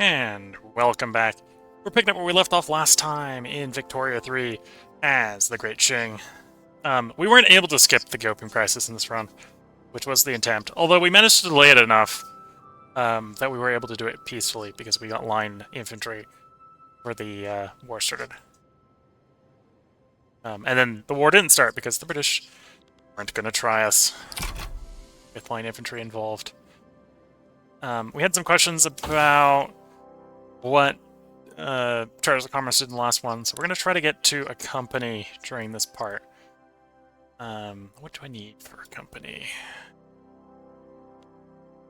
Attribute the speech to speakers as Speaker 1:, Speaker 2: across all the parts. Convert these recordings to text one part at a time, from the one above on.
Speaker 1: And welcome back. We're picking up where we left off last time in Victoria 3 as the Great Qing. We weren't able to skip the Opium Crisis in this run, which was the attempt, although we managed to delay it enough that we were able to do it peacefully because we got line infantry where the war started. And then the war didn't start because the British weren't going to try us with line infantry involved. We had some questions about what Charters of Commerce did in the last one, so we're going to try to get to a company during this part. What do I need for a company?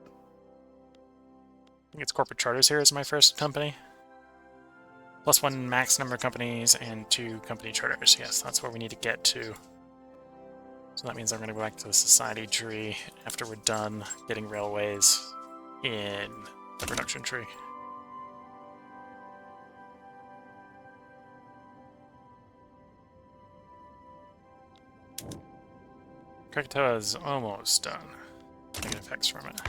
Speaker 1: I think it's corporate charters here as my first company. +1 max number of companies and 2 company charters. Yes, that's where we need to get to. So that means I'm going to go back to the society tree after we're done getting railways in the production tree. Krakatoa is almost done. Taking effects from it.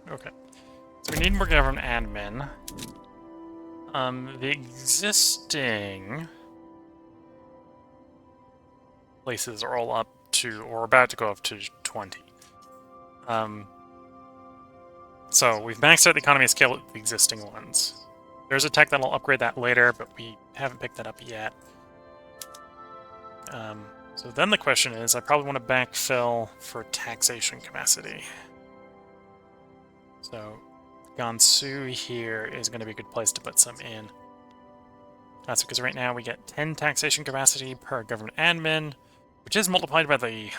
Speaker 1: Okay, so we need more government admin. The existing places are all up to, or about to go up to 20. So we've maxed out the economy scale at the existing ones. There's a tech that'll upgrade that later, but we haven't picked that up yet. So then the question is, I probably want to backfill for taxation capacity. So Gansu here is going to be a good place to put some in. That's because right now we get 10 taxation capacity per government admin, which is multiplied by the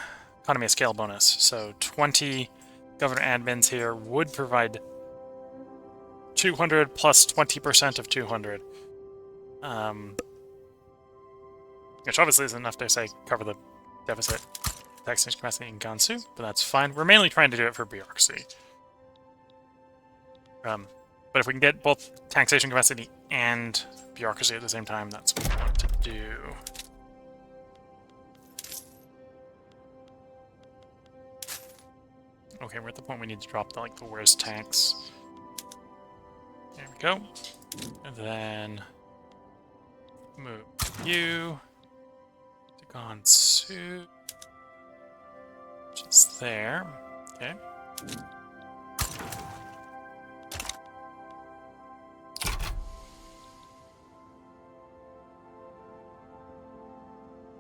Speaker 1: economy of scale bonus. So 20 government admins here would provide 200 plus 20% of 200. Which obviously isn't enough to, say, cover the deficit taxation capacity in Gansu, but that's fine. We're mainly trying to do it for bureaucracy. But if we can get both taxation capacity and bureaucracy at the same time, that's what we want to do. Okay, we're at the point we need to drop the worst tax. There we go. And then move you to Gansu, which is there. Okay.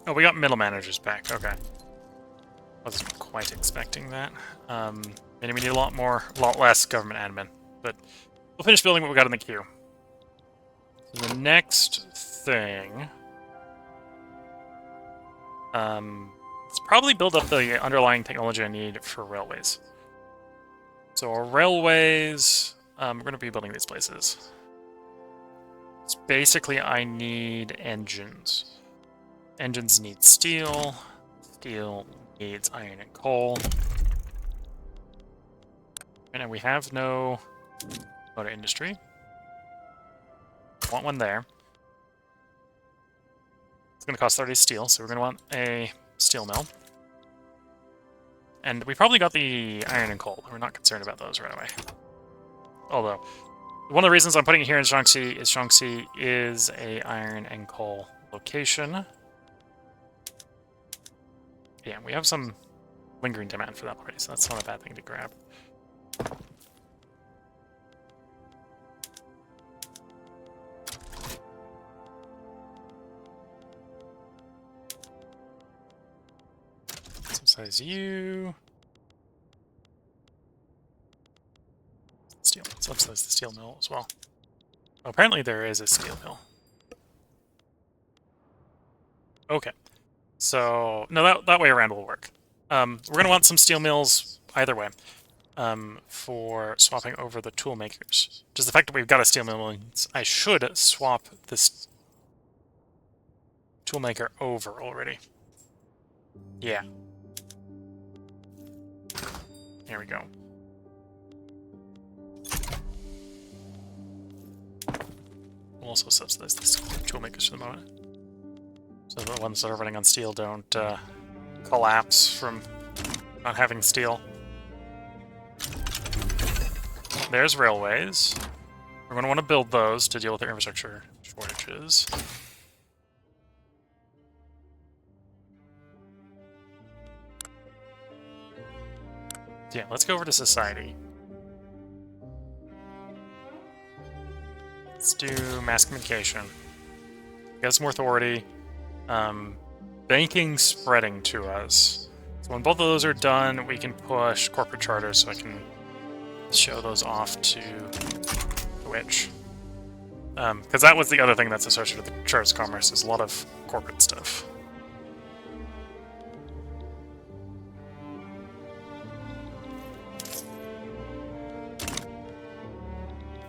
Speaker 1: Oh, we got middle managers back. Okay. Wasn't quite expecting that. And we need a lot less government admin. But we'll finish building what we got in the queue. So the next thing... let's probably build up the underlying technology I need for railways. So our railways... we're going to be building these places. So basically, I need engines. Engines need steel. Steel needs iron and coal. Right now we have no motor industry. Want one there. It's going to cost 30 steel, so we're going to want a steel mill. And we probably got the iron and coal. We're not concerned about those right away. Although, one of the reasons I'm putting it here in Shaanxi is Shaanxi is a iron and coal location. Yeah, we have some lingering demand for that already, so that's not a bad thing to grab. Subsidize you. Steel. Subsidize the steel mill as well. Oh, apparently there is a steel mill. Okay. So, no, that way around will work. We're going to want some steel mills either way. for swapping over the tool makers. Just the fact that we've got a steel mill means I should swap this toolmaker over already. Yeah. There we go. We'll also subsidize these toolmakers for the moment, so the ones that are running on steel don't collapse from not having steel. There's railways. We're going to want to build those to deal with their infrastructure shortages. Yeah, let's go over to society. Let's do mass communication. Get us more authority. Banking spreading to us. So when both of those are done, we can push corporate charters, so I can show those off to Twitch. Because that was the other thing that's associated with the Charters of Commerce, is a lot of corporate stuff.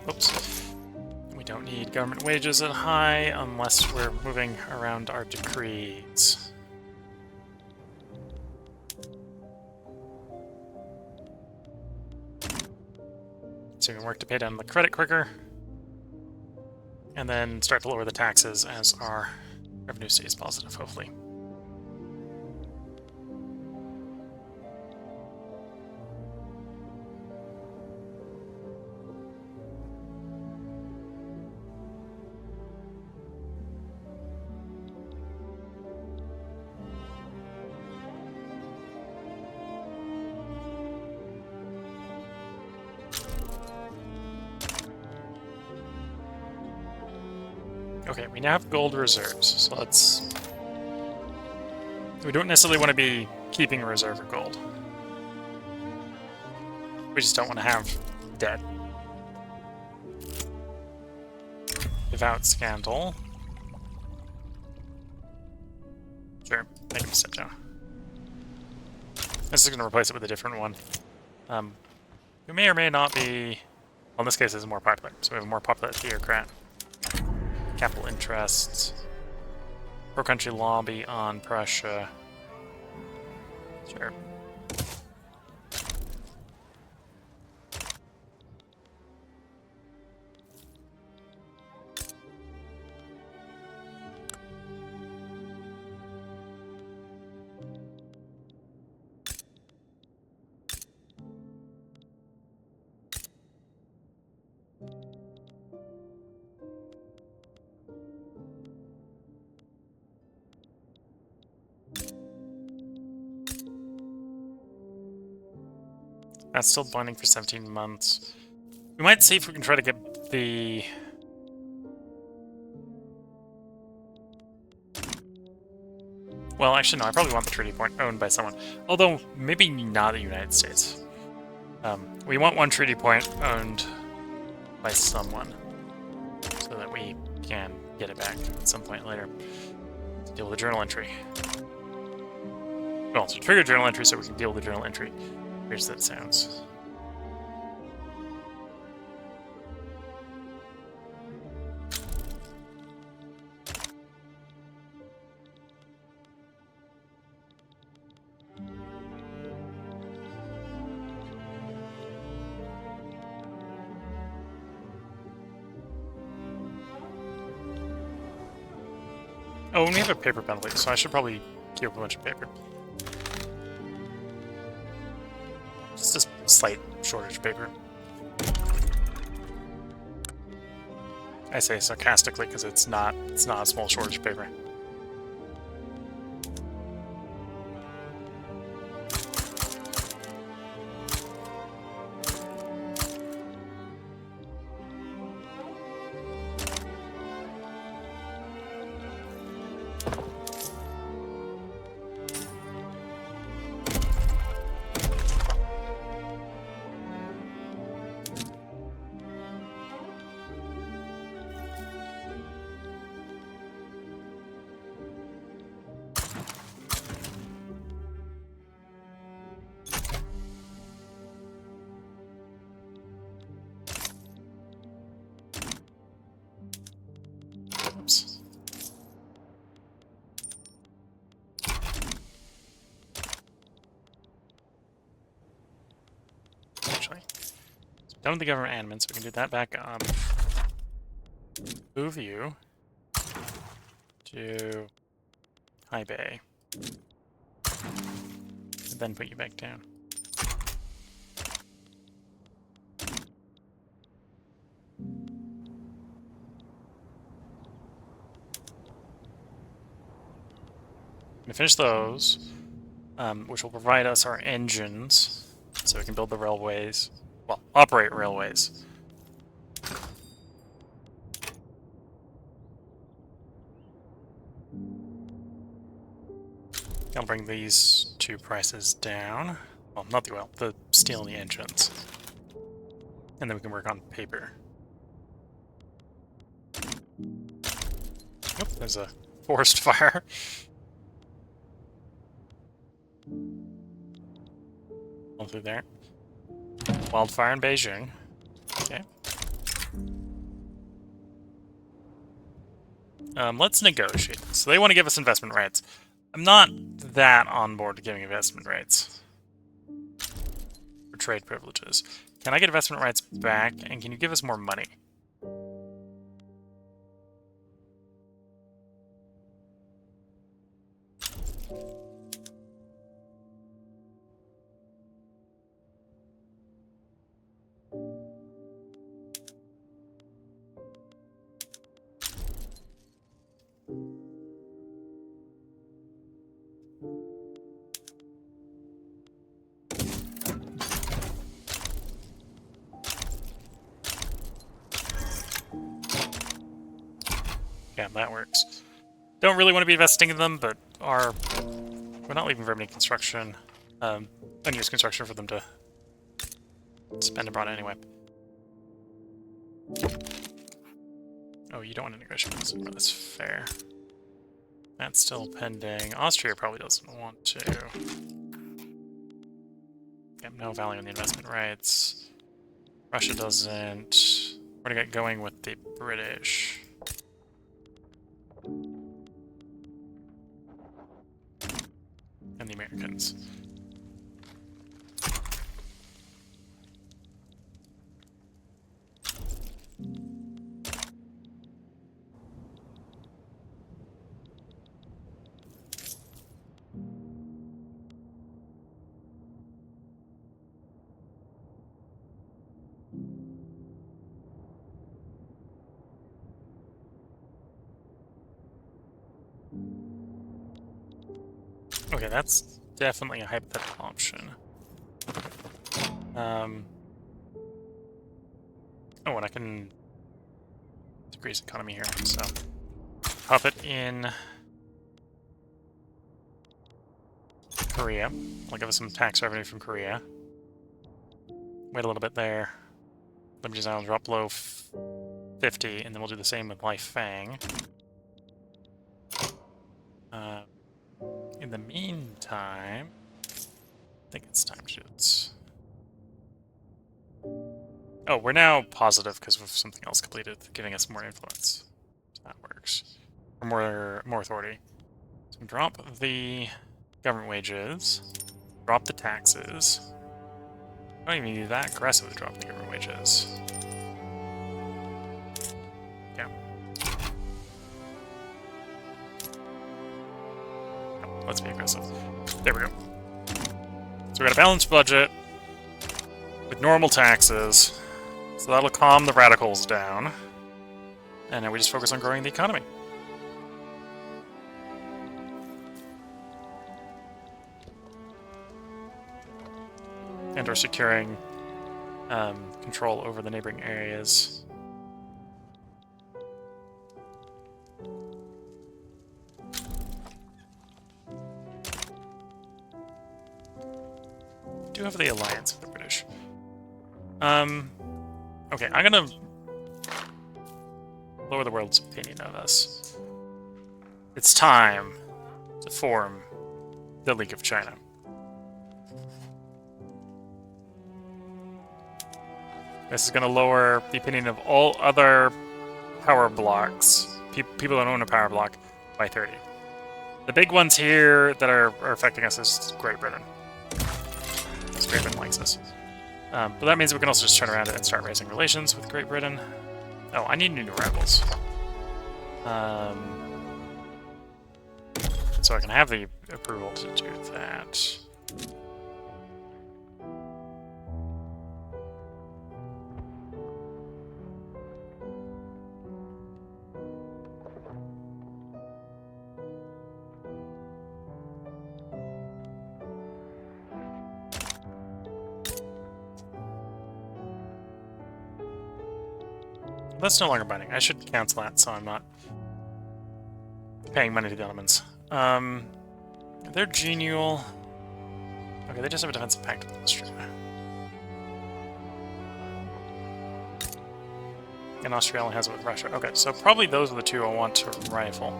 Speaker 1: Oops. We don't need government wages at high unless we're moving around our decrees. So we can work to pay down the credit quicker, and then start to lower the taxes as our revenue stays positive, hopefully. Okay, we now have gold reserves, so let's... We don't necessarily want to be keeping a reserve of gold. We just don't want to have debt. Devout Scandal. Sure, make him sit down. This is going to replace it with a different one. Who may or may not be... Well, in this case, it's more popular, so we have a more popular theocrat. Capital interests. Pro-country lobby on Prussia. Sure. That's still binding for 17 months. We might see if we can try to get the... Well, actually, no, I probably want the treaty point owned by someone. Although, maybe not the United States. We want one treaty point owned by someone, so that we can get it back at some point later to deal with the journal entry. Well, to trigger journal entry so we can deal with the journal entry. Here's that sounds. Oh, and we have a paper penalty, so I should probably queue up a bunch of paper. Just a slight shortage of paper. I say sarcastically because it's not a small shortage of paper. Done with the government admin, so we can do that back up. Move you to High Bay. And then put you back down. To finish those, which will provide us our engines, so we can build the railways, well, operate railways. I'll bring these two prices down. Well, not the oil, the steel and the engines. And then we can work on paper. Nope, there's a forest fire. Through there. Wildfire in Beijing. Okay. Let's negotiate. So they want to give us investment rights. I'm not that on board to giving investment rights. For trade privileges. Can I get investment rights back, and can you give us more money? Yeah, that works. Don't really want to be investing in them, but we're not leaving very many construction, unused construction for them to spend abroad anyway. Oh, you don't want to negotiate with this. That's fair. That's still pending. Austria probably doesn't want to. Yeah, no value on the investment rights. Russia doesn't. We're gonna get going with the British. And the Americans. Okay, that's definitely a hypothetical option. Oh, and I can decrease economy here, so pop it in Korea. I'll give us some tax revenue from Korea. Wait a little bit there. Let me just drop below 50, and then we'll do the same with Life Fang. In the meantime, I think it's time to do this. Oh, we're now positive because of something else completed, giving us more influence. So that works. Or more authority. So drop the government wages. Drop the taxes. I don't even need that aggressive to drop the government wages. Yeah. Let's be aggressive. There we go. So we got a balanced budget with normal taxes. So that'll calm the radicals down. And now we just focus on growing the economy. And we're securing control over the neighboring areas. Do have the alliance with the British. Okay, I'm gonna lower the world's opinion of us. It's time to form the League of China. This is gonna lower the opinion of all other power blocks, people that own a power block, by 30. The big ones here that are affecting us is Great Britain. Great Britain likes us. But that means we can also just turn around and start raising relations with Great Britain. Oh, I need new arrivals. So I can have the approval to do that. That's no longer binding. I should cancel that so I'm not paying money to the Ottomans. They're genial. Okay, they just have a defensive pact with Austria. And Austria only has it with Russia. Okay, so probably those are the two I want to rifle.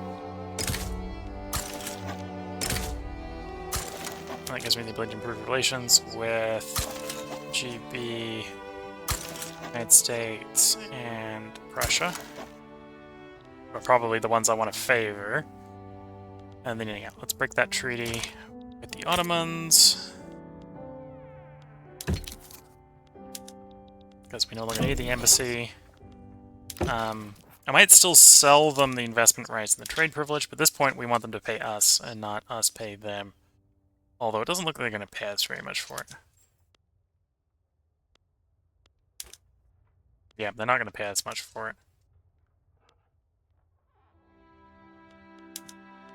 Speaker 1: That gives me the ability to improve relations with GB, United States, and Prussia. Are probably the ones I want to favor. And then, yeah, let's break that treaty with the Ottomans. Because we no longer need the embassy. I might still sell them the investment rights and the trade privilege, but at this point we want them to pay us and not us pay them. Although it doesn't look like they're going to pay us very much for it. Yeah, they're not going to pay us much for it.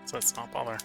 Speaker 1: So let's not bother.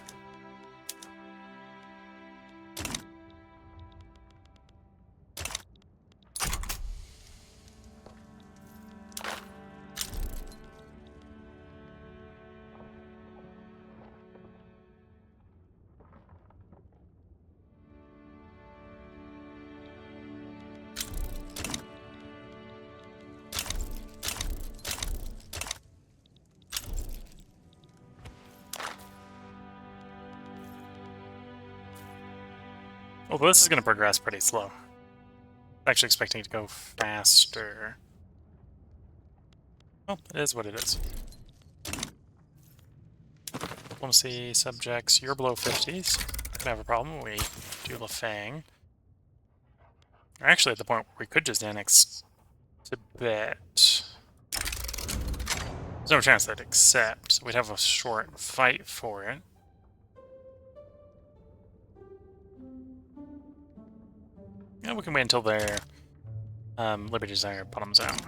Speaker 1: Although this is going to progress pretty slow. I'm actually expecting it to go faster. Well, it is what it is. Diplomacy, subjects, you're below 50s. Could have a problem. We do Lafang. We're actually at the point where we could just annex Tibet. There's no chance they'd accept, so we'd have a short fight for it. Yeah, we can wait until their Liberty Desire bottoms out.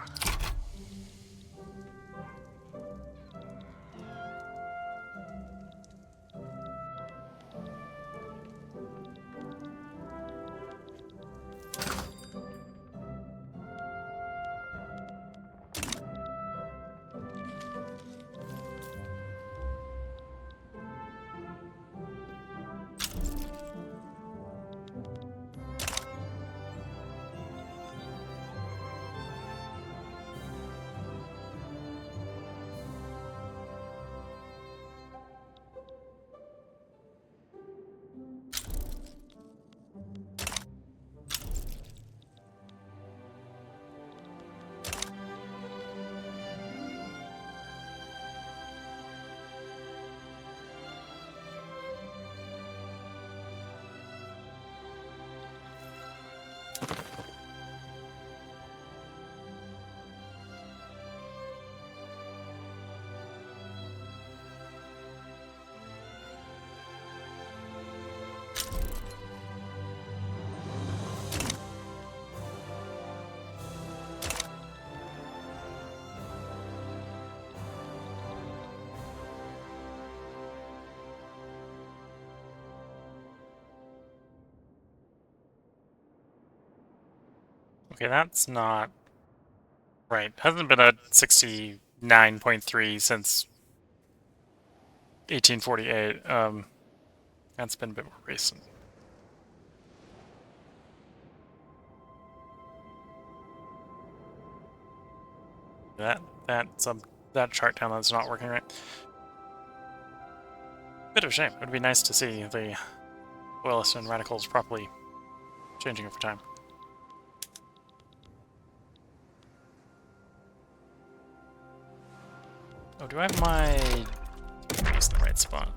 Speaker 1: Okay, that's not right. Hasn't been a 69.3 since 1848. That's been a bit more recent. That chart down that's not working right. Bit of a shame. It would be nice to see the loyalists and radicals properly changing over time. Oh, do I have my... That's the right spot.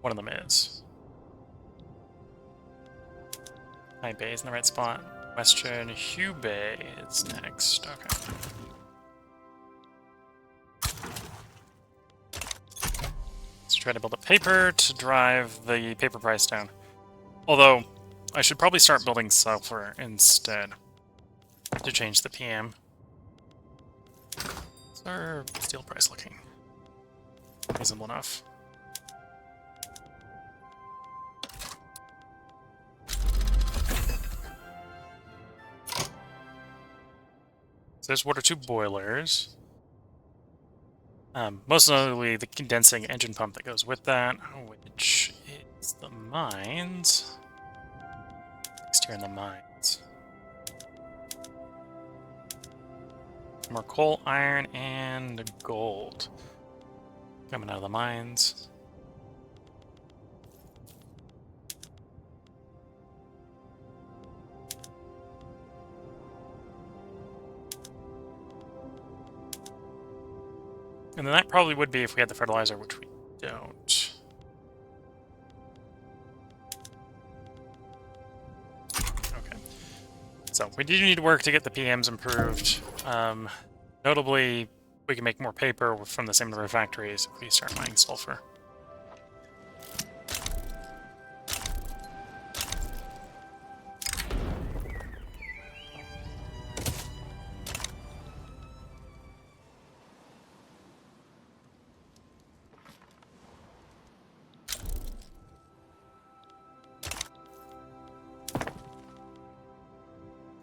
Speaker 1: One of them is. High Bay is in the right spot. Western Hubei is next. Okay. Let's try to build a paper to drive the paper price down. Although, I should probably start building sulfur instead to change the PM. How's our steel price looking? Reasonable enough. So there's water 2 boilers. Most notably the condensing engine pump that goes with that, which is the mines. Next here in the mines. More coal, iron, and gold coming out of the mines. And then that probably would be if we had the fertilizer, which we don't. Okay. So we do need work to get the PMs improved. Notably, we can make more paper from the same number of factories if we start mining sulfur.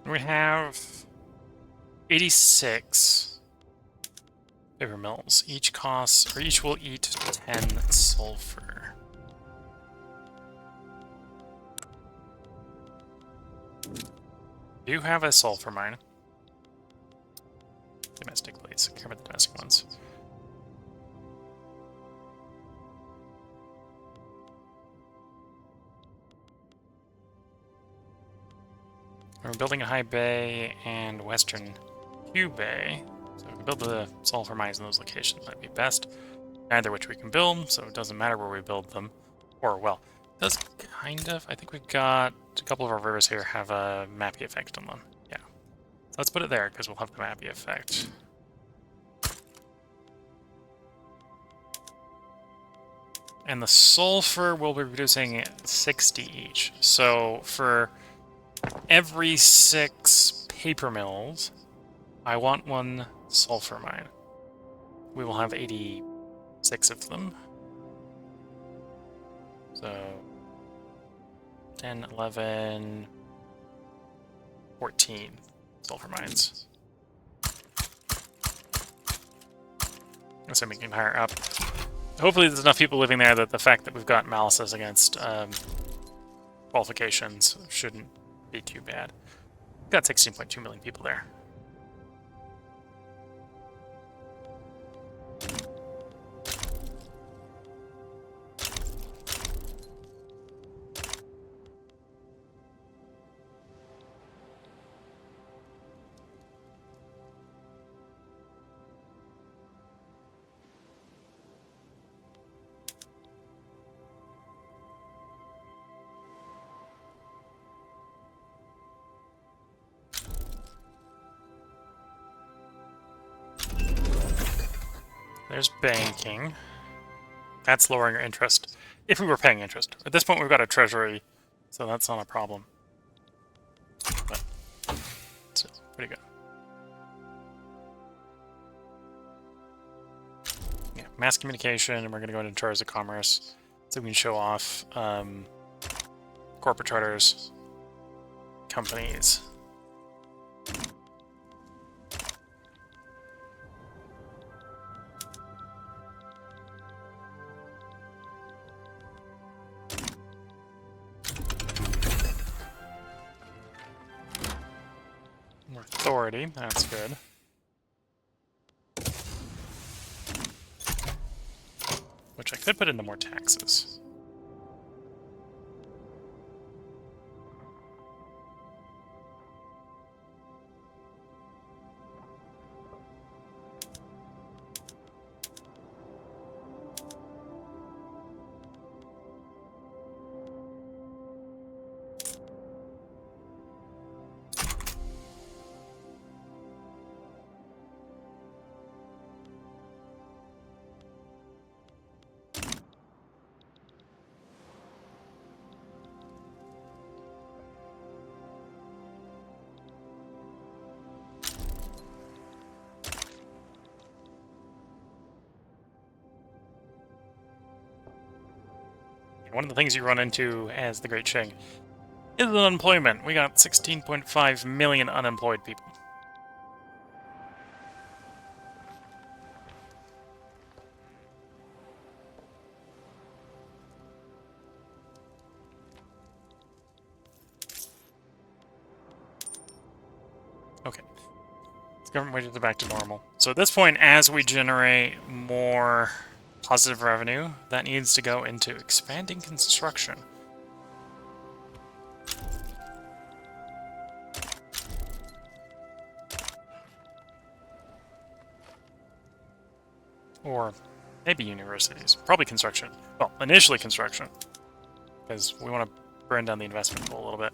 Speaker 1: We have 86 paper mills. Each will eat 10 sulfur. Do you have a sulfur mine? Domestic, please. Care about the domestic ones. We're building a High Bay and Western Hubei. So we can build the sulfur mines in those locations. That'd be best. Neither which we can build, so it doesn't matter where we build them. Or, well, it does kind of. I think we've got a couple of our rivers here have a mappy effect on them. Yeah. So let's put it there, because we'll have the mappy effect. And the sulfur will be producing 60 each. So for every 6 paper mills, I want 1 sulfur mine. We will have 86 of them. So 10, 11, 14 sulfur mines. Assuming we can hire up. Hopefully there's enough people living there that the fact that we've got malices against qualifications shouldn't be too bad. We've got 16.2 million people there. There's banking. That's lowering our interest. If we were paying interest. At this point, we've got a treasury, so that's not a problem. But it's pretty good. Yeah, mass communication, and we're going to go into charge of commerce, so we can show off corporate charters, companies. More authority, that's good. Which I could put into more taxes. One of the things you run into as the Great Qing is unemployment. We got 16.5 million unemployed people. Okay. Government wages are back to normal. So at this point, as we generate more positive revenue, that needs to go into expanding construction. Or maybe universities. Probably construction. Well, initially construction. Because we want to burn down the investment pool a little bit.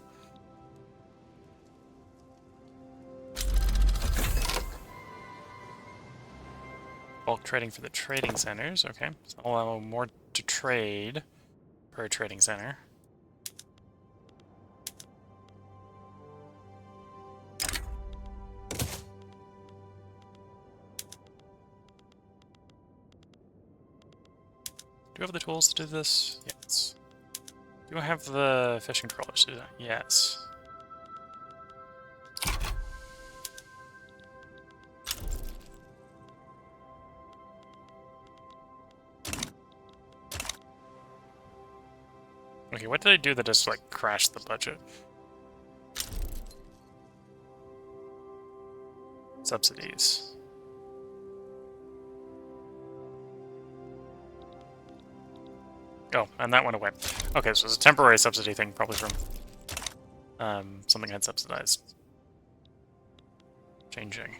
Speaker 1: Bulk trading for the trading centers. Okay. So I'll allow more to trade per trading center. Do we have the tools to do this? Yes. Do I have the fishing trawlers to do that? Yes. Okay, what did I do that just, like, crashed the budget? Subsidies. Oh, and that went away. Okay, so it's a temporary subsidy thing, probably from something I had subsidized. Changing.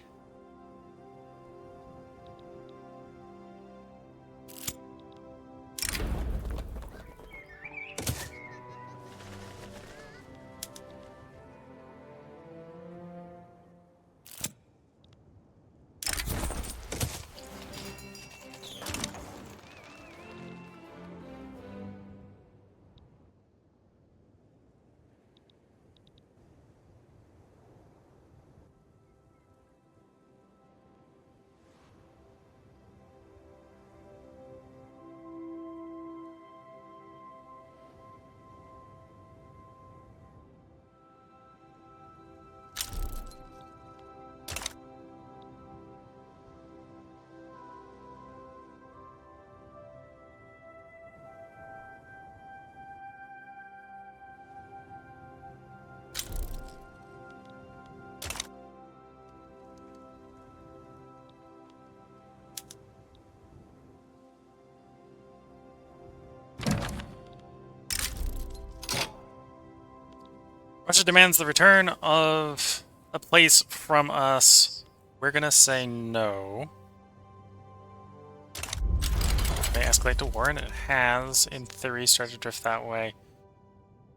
Speaker 1: Russia demands the return of a place from us. We're gonna say no. May escalate to war, and it has, in theory, started to drift that way.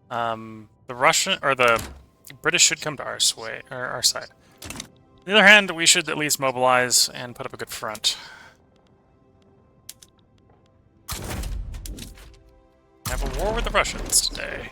Speaker 1: The Russian or the British should come to our sway or our side. On the other hand, we should at least mobilize and put up a good front. Have a war with the Russians today.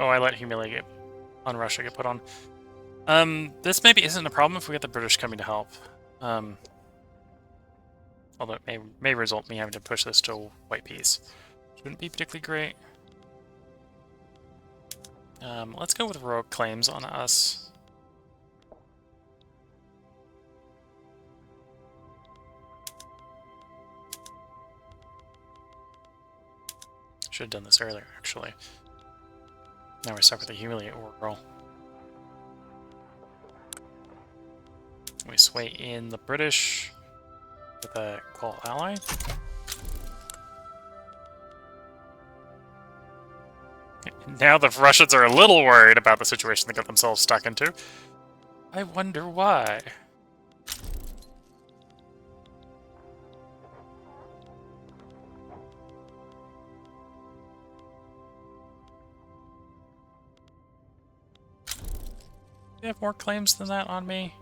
Speaker 1: Oh, I let humiliate on Russia get put on. This maybe isn't a problem if we get the British coming to help. Although it may result in me having to push this to white peace. Which wouldn't be particularly great. Let's go with rogue claims on us. Should have done this earlier, actually. Now we're stuck with the humiliate roll. We sway in the British with a call ally. Now the Russians are a little worried about the situation they got themselves stuck into. I wonder why. Do you have more claims than that on me?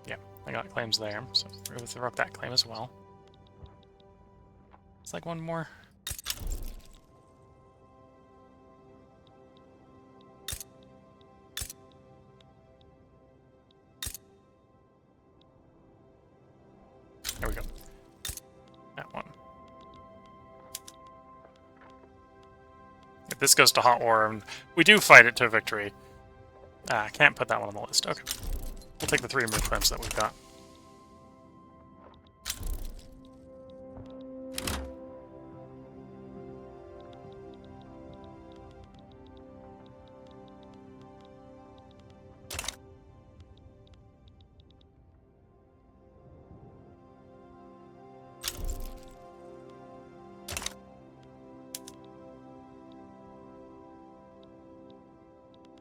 Speaker 1: Yeah, I got claims there, so we'll revoke that claim as well. It's like one more. There we go. That one. If this goes to hot war, and we do fight it to victory. I can't put that one on the list. Okay. We'll take the 3 remove claims that we've got.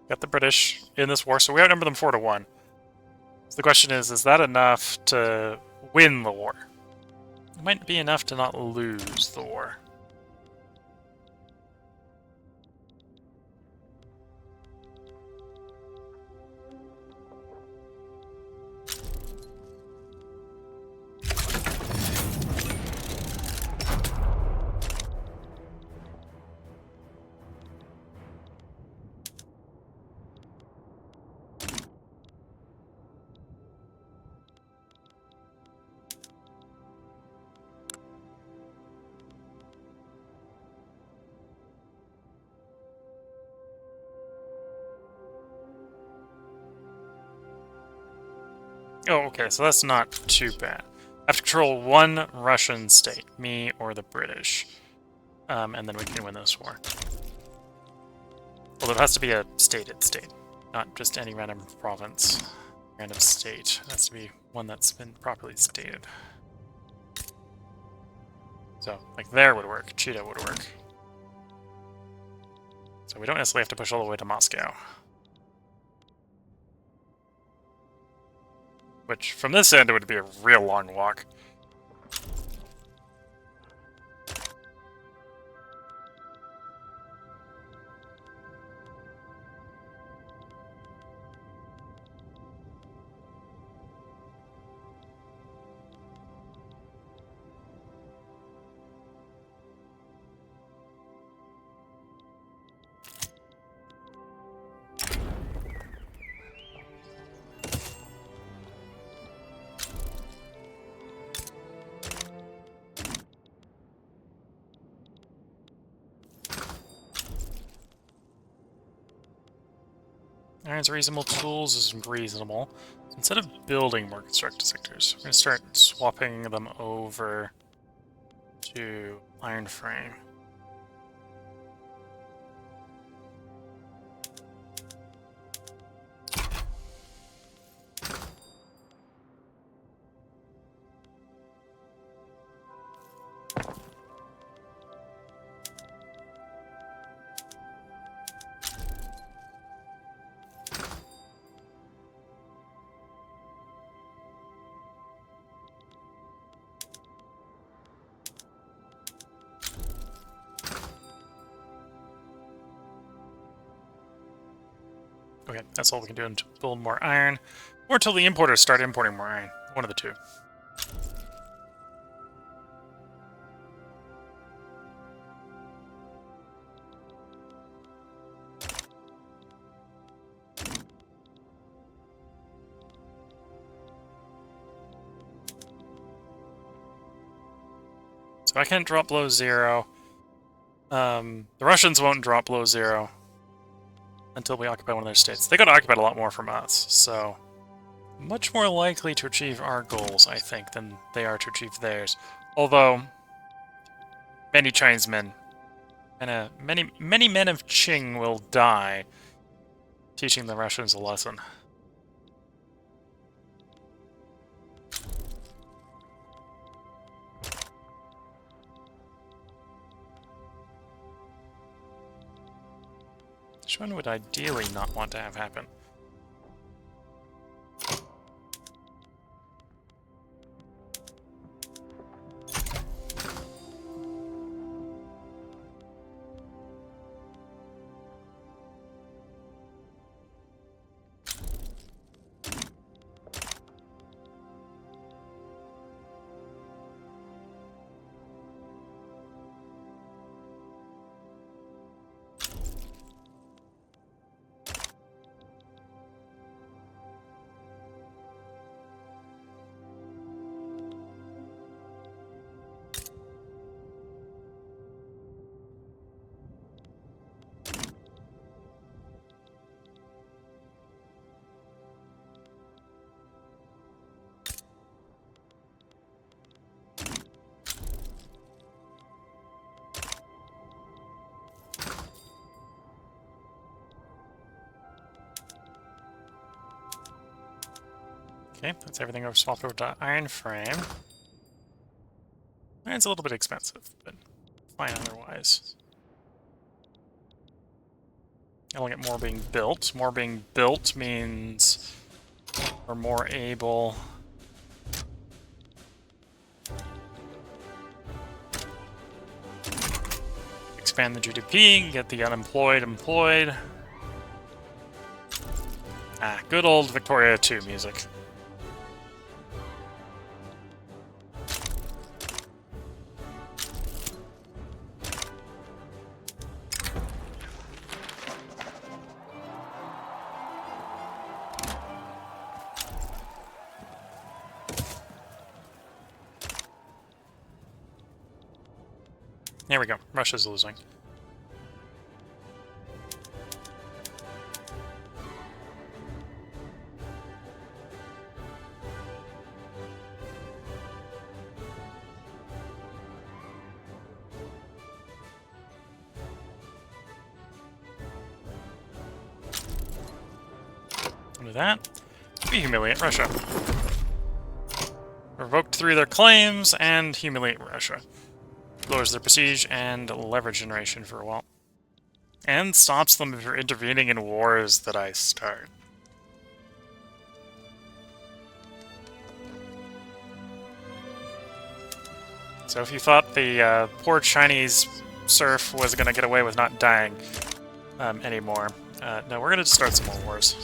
Speaker 1: Got the British in this war, so we outnumber them 4-1. So the question is that enough to win the war? It might be enough to not lose the war. Oh, okay, so that's not too bad. I have to control one Russian state, me or the British. And then we can win this war. Although it has to be a stated state, not just any random province, random state. It has to be one that's been properly stated. So, like there would work, Cheetah would work. So we don't necessarily have to push all the way to Moscow. Which, from this end, it would be a real long walk. Iron's reasonable, tools is reasonable. So instead of building more constructed sectors, we're going to start swapping them over to iron frame. Okay, that's all we can do to build more iron. Or until the importers start importing more iron. One of the two. So I can't drop below 0. The Russians won't drop below 0 until we occupy one of their states. They got occupied a lot more from us, so much more likely to achieve our goals, I think, than they are to achieve theirs. Although, many Chinese men, and many men of Qing will die teaching the Russians a lesson. Which one would ideally not want to have happen? Okay, that's everything over swapped over to iron frame. It's a little bit expensive, but fine otherwise. I'll get more being built. More being built means we're more able... expand the GDP, get the unemployed employed. Ah, good old Victoria 2 music. There we go. Russia's losing. Do that. We humiliate Russia. Revoked 3 of their claims and humiliate Russia. Lowers their prestige and leverage generation for a while. And stops them from intervening in wars that I start. So if you thought the poor Chinese serf was going to get away with not dying anymore, no, we're going to start some more wars.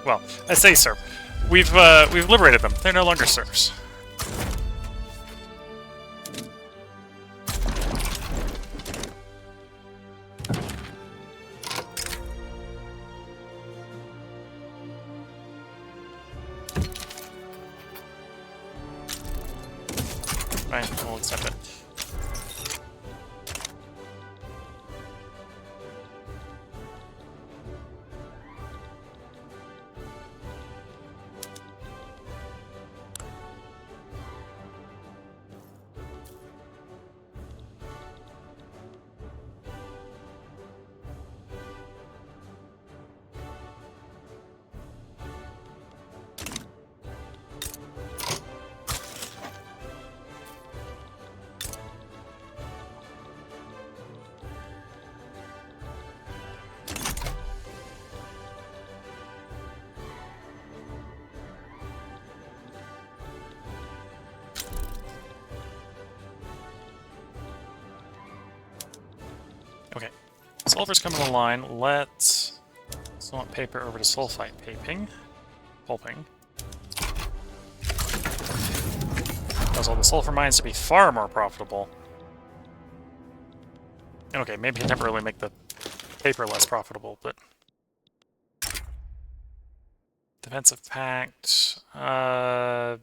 Speaker 1: Well, I say serf. We've liberated them. They're no longer serfs. Fine, we'll accept it. Okay, sulfur's coming online. Let's swap paper over to sulfite pulping. Cause all the sulfur mines to be far more profitable. Okay, maybe temporarily make the paper less profitable, but defensive pact. No.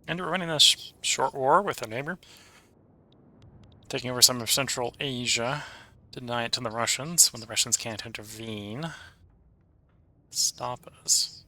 Speaker 1: And we're running this short war with a neighbor. Taking over some of Central Asia. Deny it to the Russians when the Russians can't intervene. Stop us.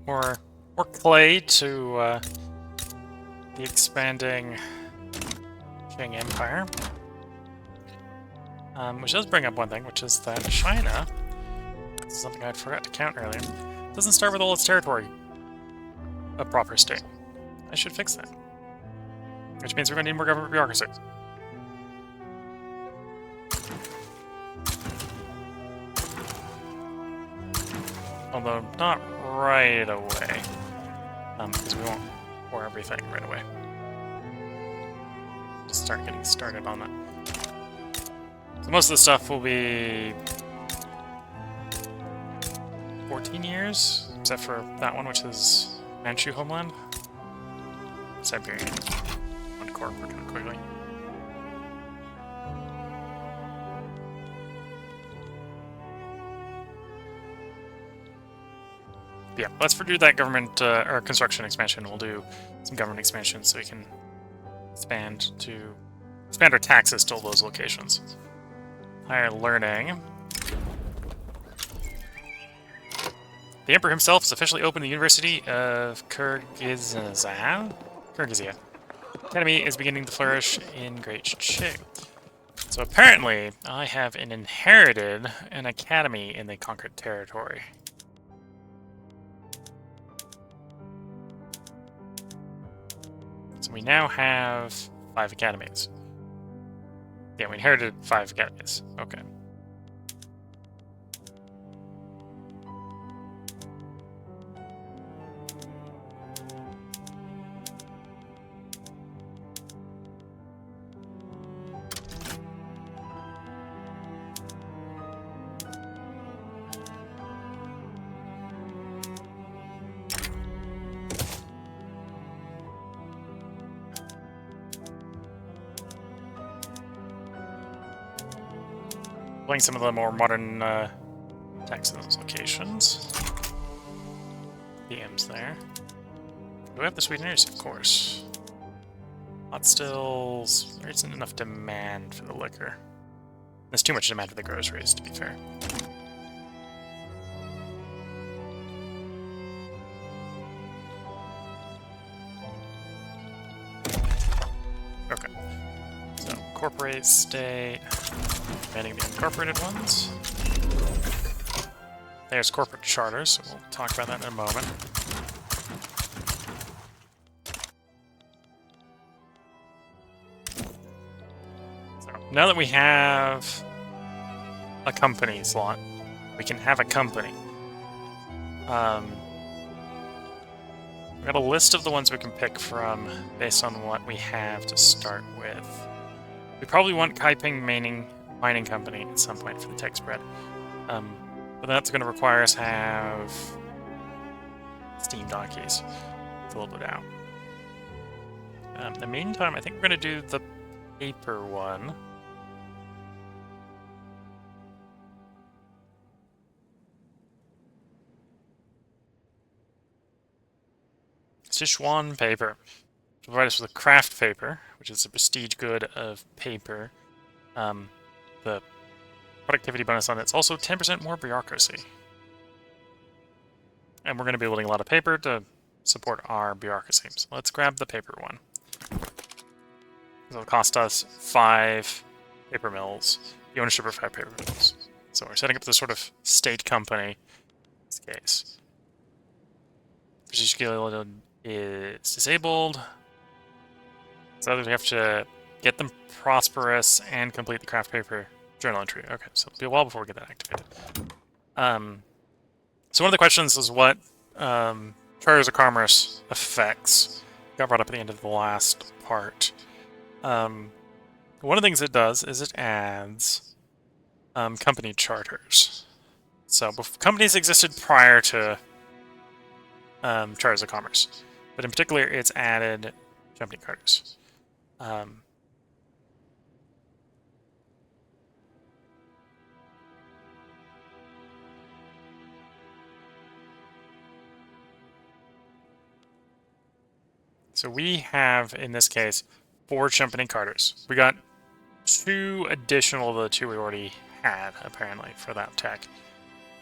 Speaker 1: more clay to the expanding Qing Empire. Which does bring up one thing, which is that China, this is something I forgot to count earlier, doesn't start with all its territory a proper state. I should fix that. Which means we're going to need more government bureaucracy. Although not right away, because we won't pour everything right away. Just start getting started on that. So most of the stuff will be 14 years, except for that one, which is Manchu homeland. Siberian. One corp kind of quickly. Yeah, let's do that government or construction expansion. We'll do some government expansion so we can expand our taxes to all those locations. Higher learning. The Emperor himself has officially opened the University of Kyrgyzstan. Academy is beginning to flourish in Great Qing. So apparently, I have inherited an academy in the conquered territory. So we now have 5 academies. Yeah, we inherited 5 academies. Okay. Playing some of the more modern attacks in those locations. PM's there. Do we have the sweeteners? Of course. Hot stills. There isn't enough demand for the liquor. There's too much demand for the groceries, to be fair. Okay. So, incorporate state. Banning the incorporated ones. There's corporate charters, so we'll talk about that in a moment. So, now that we have a company slot, we can have a company. We've got a list of the ones we can pick from based on what we have to start with. We probably want Kaiping mining company at some point for the tech spread. But that's going to require us to have steam donkeys. It's a little bit out. In the meantime, I think we're going to do the paper one. Sichuan paper. To provide us with a craft paper, which is a prestige good of paper. The productivity bonus on it's also 10% more bureaucracy. And we're going to be building a lot of paper to support our bureaucracy. So let's grab the paper one. It'll cost us 5 paper mills, the ownership of 5 paper mills. So we're setting up this sort of state company in this case. Prestige Guild is disabled. So we have to get them prosperous and complete the craft paper journal entry. Okay, so it'll be a while before we get that activated. So one of the questions is what Charters of Commerce effects got brought up at the end of the last part. One of the things it does is it adds company charters. So companies existed prior to Charters of Commerce, but in particular it's added company charters. So we have, in this case, 4 company charters. We got 2 additional to the 2 we already had, apparently, for that tech.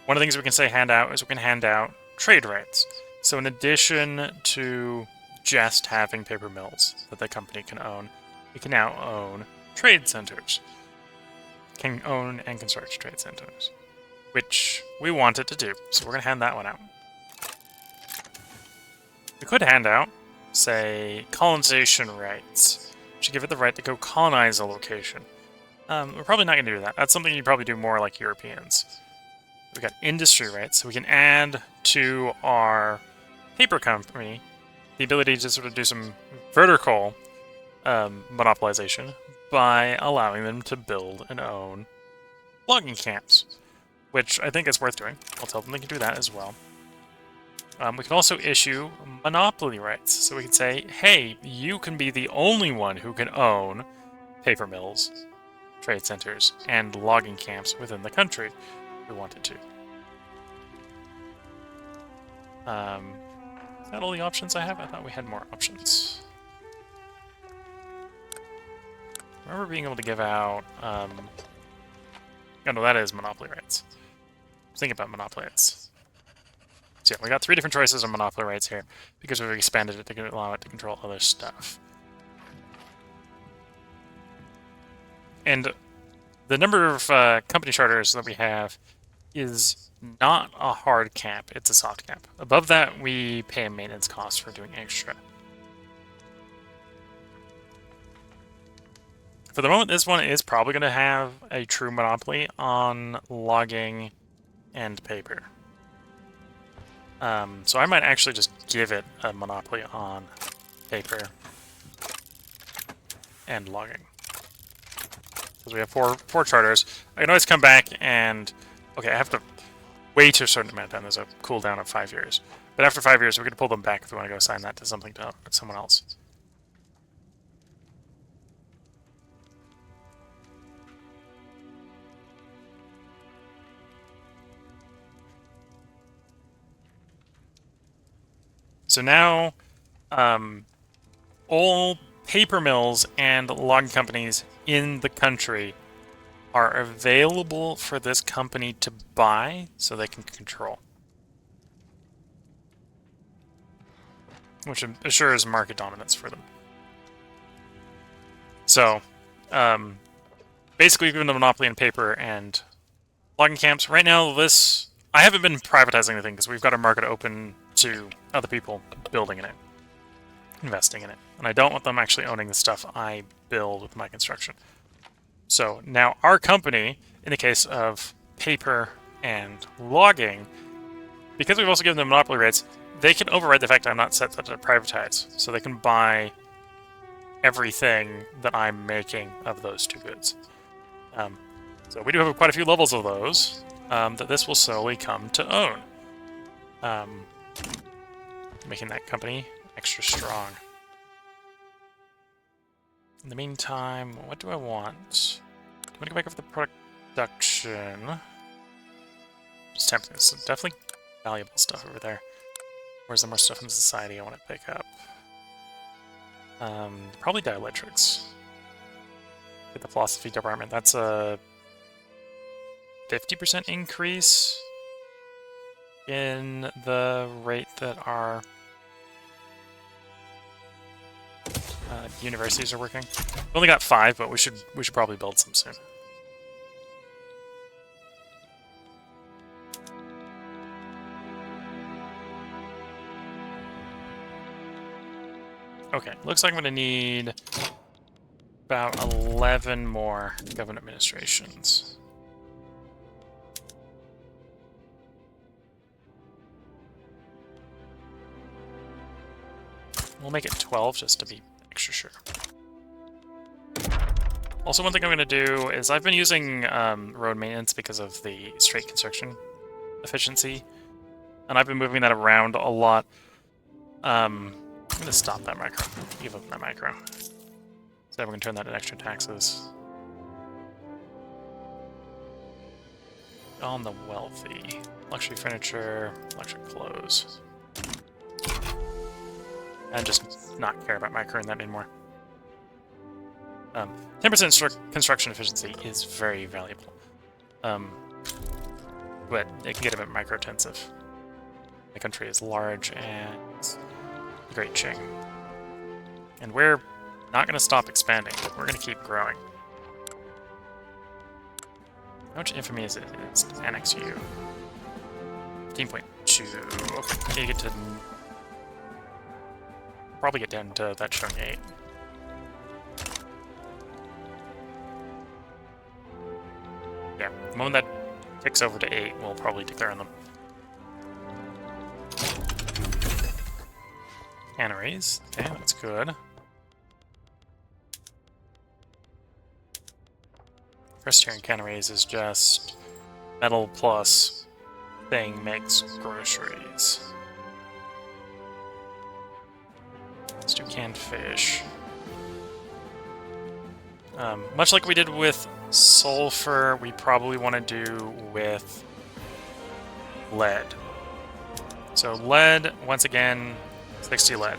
Speaker 1: One of the things we can say hand out is we can hand out trade rates. So in addition to just having paper mills that the company can own, it can now own trade centers. Can own and construct trade centers, which we want it to do. So we're going to hand that one out. We could hand out, say, colonization rights. We should give it the right to go colonize a location. We're probably not going to do that. That's something you probably do more like Europeans. We got industry rights, so we can add to our paper company the ability to sort of do some vertical monopolization by allowing them to build and own logging camps, which I think is worth doing. I'll tell them they can do that as well. We can also issue monopoly rights, so we can say, hey, you can be the only one who can own paper mills, trade centers, and logging camps within the country if we wanted to. Is that all the options I have? I thought we had more options. I remember being able to give out... oh no, that is monopoly rights. Think about monopoly rights. So yeah, we got 3 different choices of monopoly rights here, because we've expanded it to allow it to control other stuff. And the number of company charters that we have is not a hard cap, it's a soft cap. Above that, we pay a maintenance cost for doing extra. For the moment, this one is probably going to have a true monopoly on logging and paper. So I might actually just give it a monopoly on paper and logging. Because we have four charters. I can always come back and... Okay, I have to wait a certain amount of time. There's a cooldown of 5 years. But after 5 years, we're going to pull them back if we want to go assign that to someone else. So now, all paper mills and logging companies in the country are available for this company to buy so they can control. Which assures market dominance for them. So, basically we've given them a monopoly in paper and logging camps. Right now, this... I haven't been privatizing anything because we've got a market open to other people building in it, investing in it. And I don't want them actually owning the stuff I build with my construction. So now our company, in the case of paper and logging, because we've also given them monopoly rights, they can override the fact I'm not set to privatize. So they can buy everything that I'm making of those 2 goods. So we do have quite a few levels of those that this will slowly come to own. Making that company extra strong. In the meantime, what do I want? Do I want to go back over the production? Just tempting. There's some definitely valuable stuff over there. Where's there more stuff in society I want to pick up? Probably dielectrics. Get the philosophy department. That's a 50% increase in the rate that our universities are working. We only got 5, but we should probably build some soon. Okay, looks like I'm going to need about 11 more government administrations. We'll make it 12 just to be extra sure. Also, one thing I'm going to do is I've been using road maintenance because of the straight construction efficiency, and I've been moving that around a lot. I'm going to stop that micro. Give up that micro. So we're going to turn that into extra taxes. On the wealthy. Luxury furniture, luxury clothes. And just not care about micro in that anymore. 10% construction efficiency is very valuable. But it can get a bit micro-intensive. The country is large and the Great Qing. And we're not going to stop expanding. We're going to keep growing. How much infamy is it? It's annex you. 15.2. Okay, you get to... Probably get down to that showing 8. Yeah, the moment that ticks over to 8, we'll probably declare on them. Canneries. Okay, that's good. First here in canneries is just metal plus thing makes groceries. Let's do canned fish. Much like we did with sulfur, we probably want to do with lead. So lead, once again, 60 lead.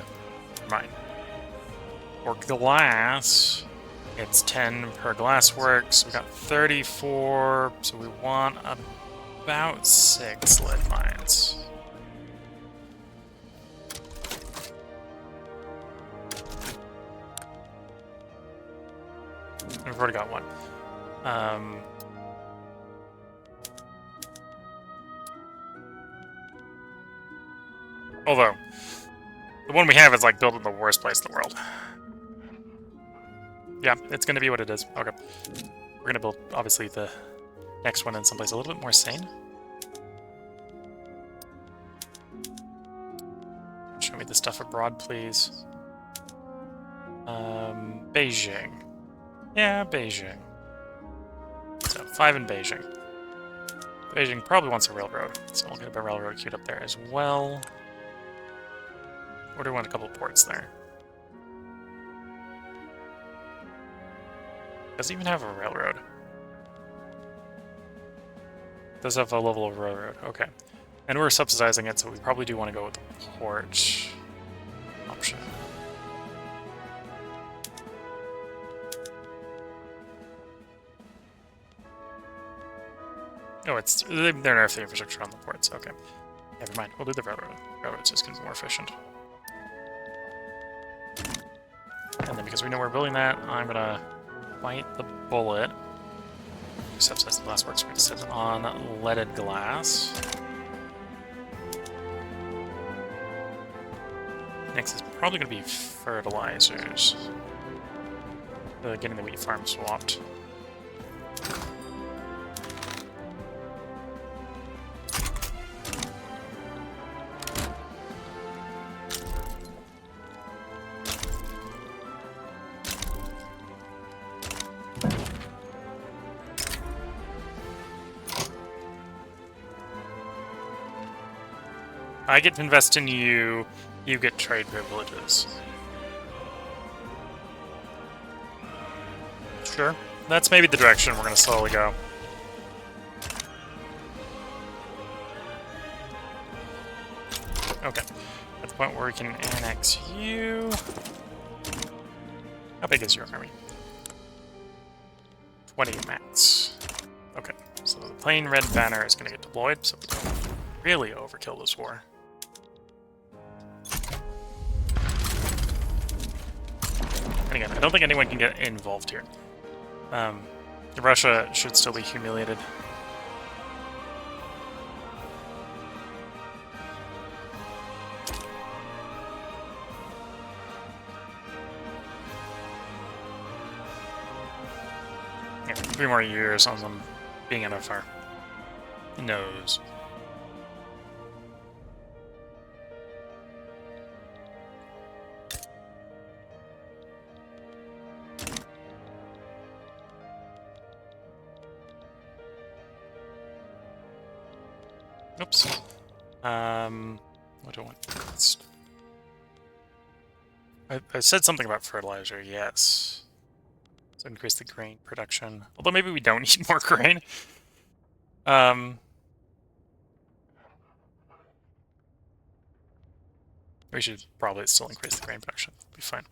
Speaker 1: Mine. For glass, it's 10 per glass works. We got 34, so we want about 6 lead mines. We've already got one. Although, the one we have is like built in the worst place in the world. Yeah, it's going to be what it is. Okay. We're going to build, obviously, the next one in someplace a little bit more sane. Show me the stuff abroad, please. Beijing. Yeah, Beijing. So, 5 in Beijing. Beijing probably wants a railroad, so we'll get a railroad queued up there as well. Or do we want a couple of ports there? Does it even have a railroad? Does have a level of railroad, okay. And we're subsidizing it, so we probably do want to go with the port option. Oh, they're nerfing the infrastructure on the ports, okay. Never mind, we'll do the railroad. Railroad's just going to be more efficient. And then because we know we're building that, I'm going to bite the bullet. Subsidize the glass works, we're going to set it on leaded glass. Next is probably going to be fertilizers. Getting the wheat farm swapped. I get to invest in you, you get trade privileges. Sure. That's maybe the direction we're going to slowly go. Okay. At the point where we can annex you... How big is your army? 20 max. Okay. So the plain red banner is going to get deployed, so we don't really overkill this war. And again, I don't think anyone can get involved here. Russia should still be humiliated. Yeah, 3 more years on them being out of our nose. Oops. What do I want? I said something about fertilizer, yes. So increase the grain production. Although maybe we don't need more grain. We should probably still increase the grain production. It'll be fine.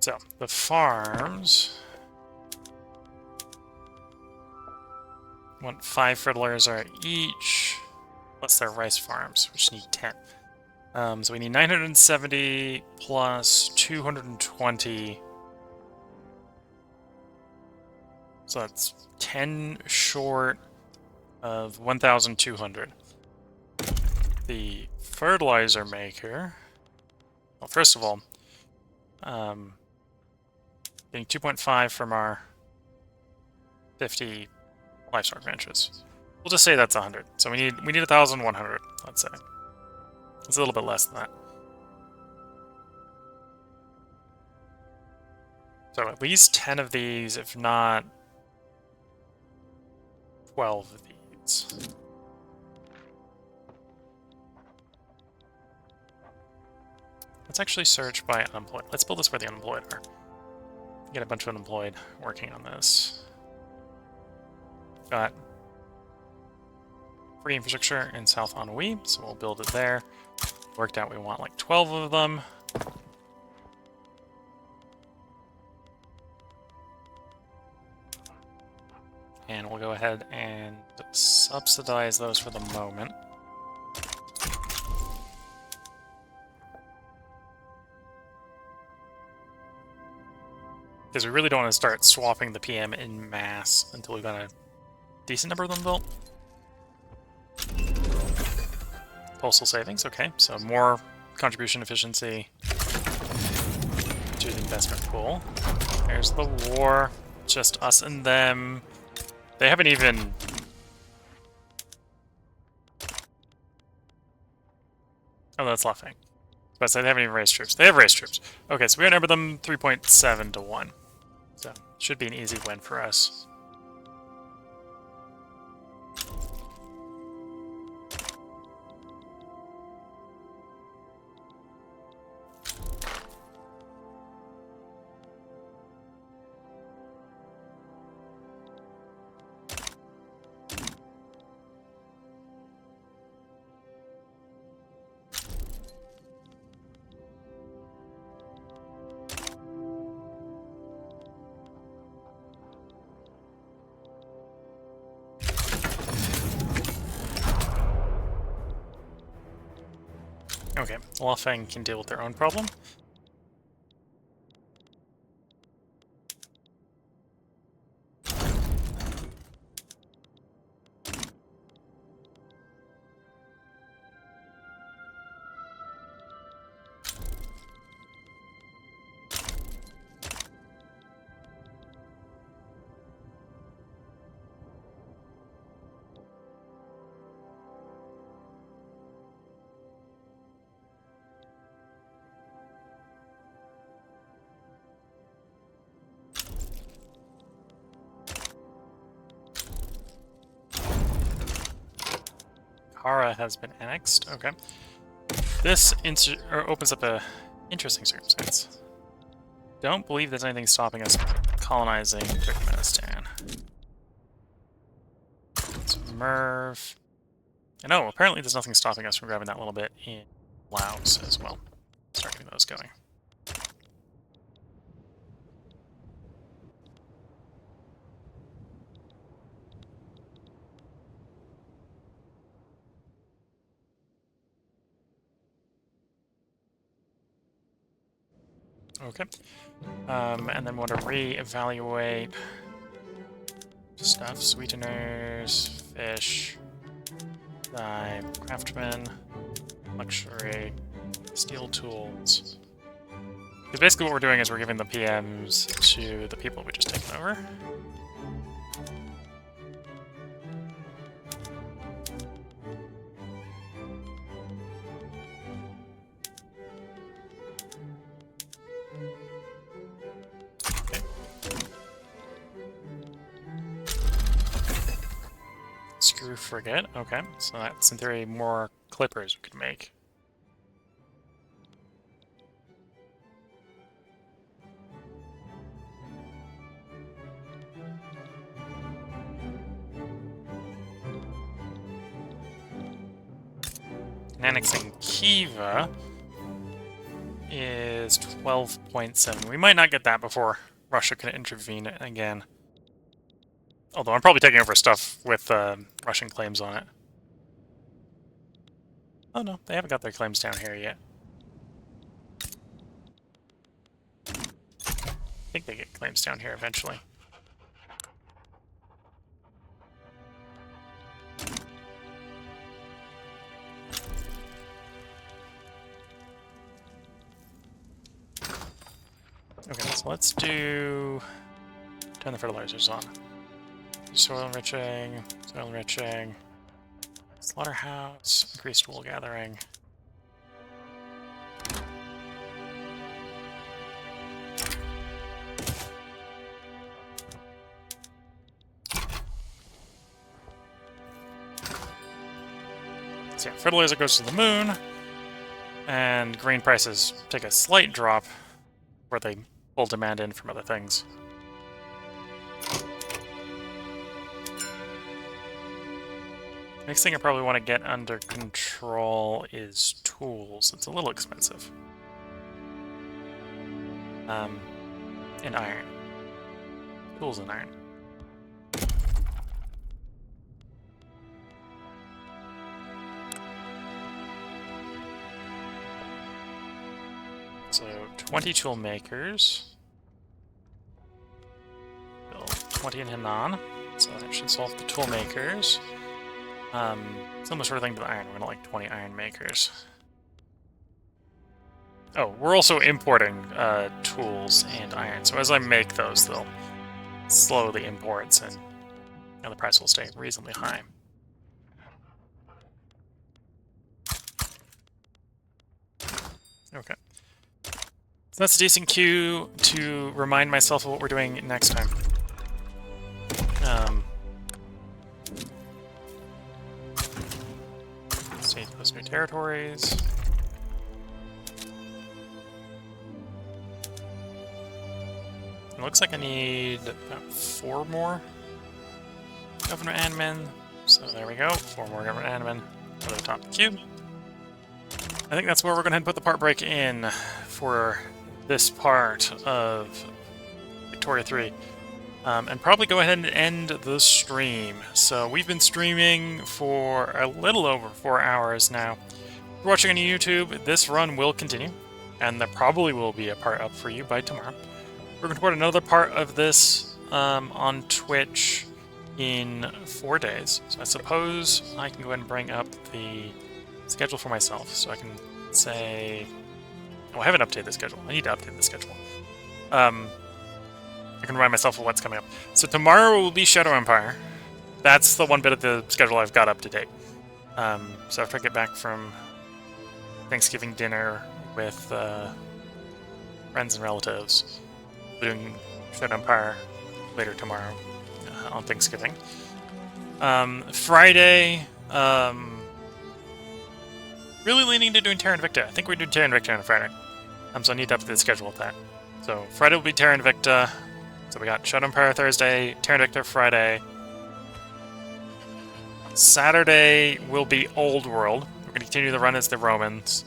Speaker 1: So, the farms want 5 fertilizer each, plus their rice farms, which need 10. So we need 970 plus 220. So that's 10 short of 1,200. The fertilizer maker, well, first of all, getting 2.5 from our 50 livestock ranches. We'll just say that's 100. So we need 1,100, let's say. It's a little bit less than that. So at least 10 of these, if not 12 of these. Let's actually search by unemployed. Let's build this where the unemployed are. Get a bunch of unemployed working on this. Got free infrastructure in South Ennui, so we'll build it there. Worked out we want like 12 of them. And we'll go ahead and subsidize those for the moment. Because we really don't want to start swapping the PM in mass until we've got a decent number of them built. Postal savings, okay, so more contribution efficiency to the investment pool. There's the war, just us and them. They haven't even... Oh, that's laughing. But they haven't even raised troops. They have raised troops. Okay, so we outnumber them 3.7 to 1. So, should be an easy win for us. Okay, Lafang can deal with their own problem. Kara has been annexed. Okay. This opens up a interesting circumstance. Don't believe there's anything stopping us colonizing Turkmenistan. So Merv. And oh, apparently there's nothing stopping us from grabbing that little bit in Laos as well. Start getting those going. Okay. And then want to re-evaluate stuff. Sweeteners, fish, dye, craftsman, luxury, steel tools. Because basically what we're doing is we're giving the PMs to the people we just taken over. Screw frigate, okay. So that's in theory more clippers we could make. And annexing Kiva is 12.7. We might not get that before Russia can intervene again. Although I'm probably taking over stuff with Russian claims on it. Oh no, they haven't got their claims down here yet. I think they get claims down here eventually. Okay, so let's turn the fertilizers on. Soil enriching, slaughterhouse, increased wool gathering. So yeah, fertilizer goes to the moon, and grain prices take a slight drop where they pull demand in from other things. Next thing I probably want to get under control is tools. It's a little expensive. And iron. Tools and iron. So 20 tool makers. Build 20 in Henan. So that should solve the tool makers. Similar sort of thing to the iron. We're gonna like 20 iron makers. Oh, we're also importing tools and iron. So as I make those, they'll slow the imports, and the price will stay reasonably high. Okay. So that's a decent cue to remind myself of what we're doing next time. State those new territories. It looks like I need about 4 more government admin. So there we go, 4 more government admin over the top of the queue. I think that's where we're going to head and put the part break in for this part of Victoria 3. And probably go ahead and end the stream. So we've been streaming for a little over 4 hours now. If you're watching on YouTube, this run will continue, and there probably will be a part up for you by tomorrow. We're going to put another part of this on Twitch in 4 days. So I suppose I can go ahead and bring up the schedule for myself. So I can say... Oh, I haven't updated the schedule. I need to update the schedule. I can remind myself of what's coming up. So tomorrow will be Shadow Empire. That's the one bit of the schedule I've got up to date. So after I get back from Thanksgiving dinner with friends and relatives, we're doing Shadow Empire later tomorrow on Thanksgiving. Friday, really leaning to doing Terra Invicta. I think we're doing Terra Invicta on Friday. So I need to update the schedule with that. So Friday will be Terra Invicta. So we got Shadow Empire Thursday, Terra Invicta Friday. Saturday will be Old World. We're going to continue the run as the Romans.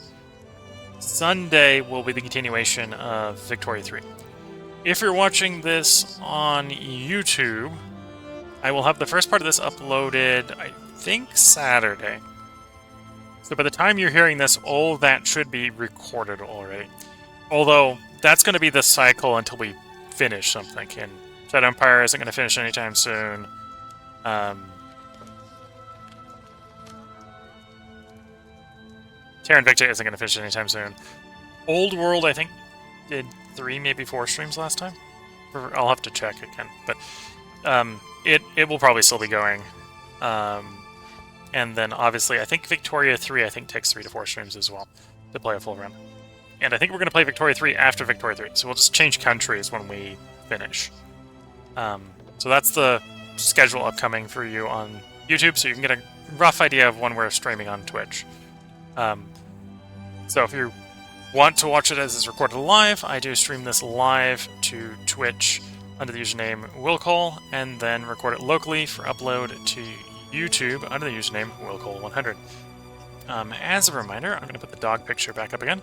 Speaker 1: Sunday will be the continuation of Victoria 3. If you're watching this on YouTube, I will have the first part of this uploaded, I think, Saturday. So by the time you're hearing this, all that should be recorded already. Although, that's going to be the cycle until we finish something, and Shadow Empire isn't going to finish anytime soon. Terra Invicta isn't going to finish anytime soon. Old World, I think, did 3, maybe 4 streams last time. I'll have to check again, but it will probably still be going. And then, obviously, I think Victoria 3, I think, takes 3 to 4 streams as well to play a full run. And I think we're going to play Victoria 3 after Victoria 3, so we'll just change countries when we finish. So that's the schedule upcoming for you on YouTube, so you can get a rough idea of when we're streaming on Twitch. So if you want to watch it as it's recorded live, I do stream this live to Twitch under the username willcall, and then record it locally for upload to YouTube under the username willcall100. As a reminder, I'm going to put the dog picture back up again.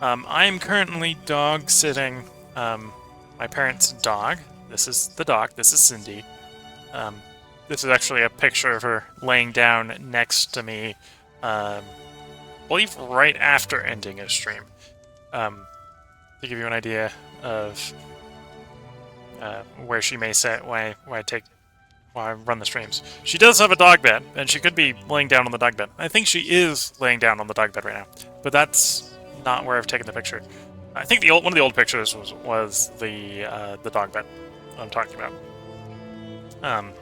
Speaker 1: I am currently dog sitting my parents' dog. This is the dog. This is Cindy. This is actually a picture of her laying down next to me, I believe right after ending a stream. To give you an idea of where she may sit while I run the streams. She does have a dog bed, and she could be laying down on the dog bed. I think she is laying down on the dog bed right now, but that's not where I've taken the picture. I think one of the old pictures was the dog bed I'm talking about.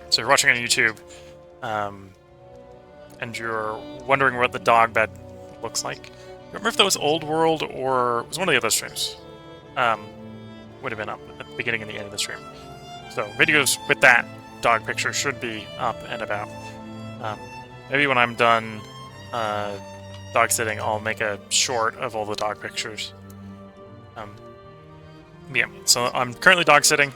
Speaker 1: So you're watching on YouTube, and you're wondering what the dog bed looks like. I remember if that was Old World or it was one of the other streams. Would have been up at the beginning and the end of the stream. So videos with that dog picture should be up and about. Maybe when I'm done dog sitting, I'll make a short of all the dog pictures. Yeah, so I'm currently dog sitting.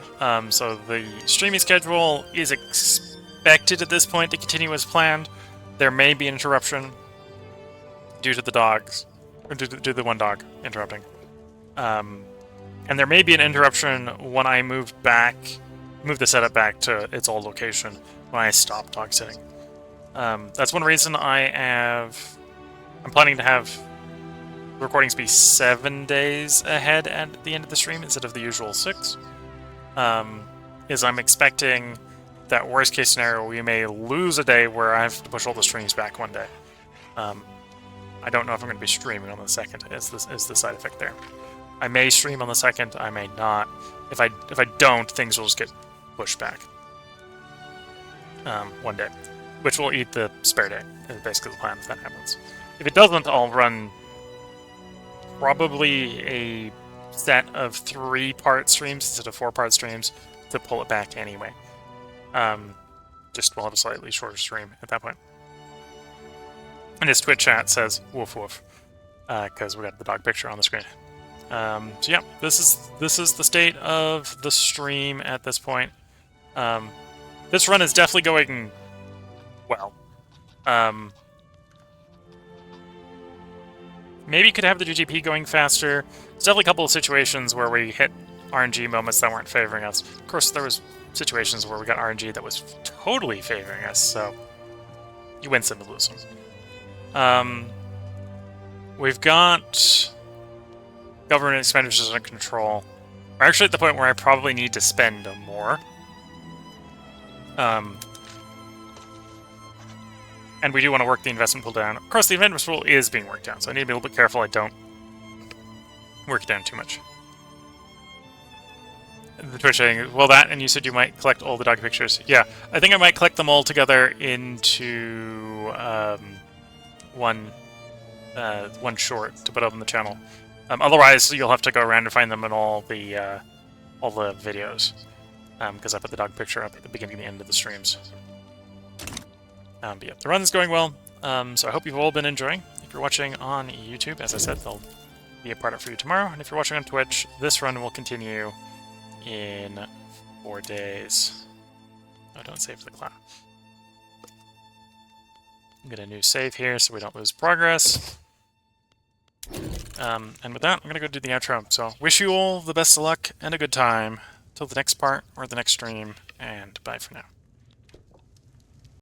Speaker 1: So the streaming schedule is expected at this point to continue as planned. There may be an interruption due to the dogs, or due to the one dog interrupting. And there may be an interruption when I move the setup back to its old location when I stop dog sitting. That's one reason I'm planning to have recordings be 7 days ahead at the end of the stream instead of the usual 6. Is I'm expecting that worst case scenario we may lose a day where I have to push all the streams back one day. I don't know if I'm going to be streaming on the 2nd. Is the side effect there? I may stream on the 2nd. I may not. If I don't, things will just get pushed back one day, which will eat the spare day. Is basically the plan if that happens. If it doesn't, I'll run probably a set of 3-part streams instead of 4-part streams to pull it back anyway. Just we'll have a slightly shorter stream at that point. And his Twitch chat says woof woof because we got the dog picture on the screen. So yeah, this is the state of the stream at this point. This run is definitely going well. Maybe could have the GDP going faster. There's definitely a couple of situations where we hit RNG moments that weren't favoring us. Of course, there was situations where we got RNG that was totally favoring us, so you win some, you lose some. We've got government expenditures under control. We're actually at the point where I probably need to spend more. And we do want to work the investment pool down. Of course, the investment pool is being worked down, so I need to be a little bit careful I don't work it down too much. The Twitch saying, well, that, and you said you might collect all the dog pictures. Yeah, I think I might collect them all together into one short to put up on the channel. Otherwise, you'll have to go around and find them in all the videos, because I put the dog picture up at the beginning and the end of the streams. But yeah, the run is going well, so I hope you've all been enjoying. If you're watching on YouTube, as I said, there'll be a part up for you tomorrow, and if you're watching on Twitch, this run will continue in 4 days. Oh, don't save the cloud. Get a new save here so we don't lose progress. And with that, I'm going to go do the outro. So, wish you all the best of luck and a good time till the next part or the next stream, and bye for now.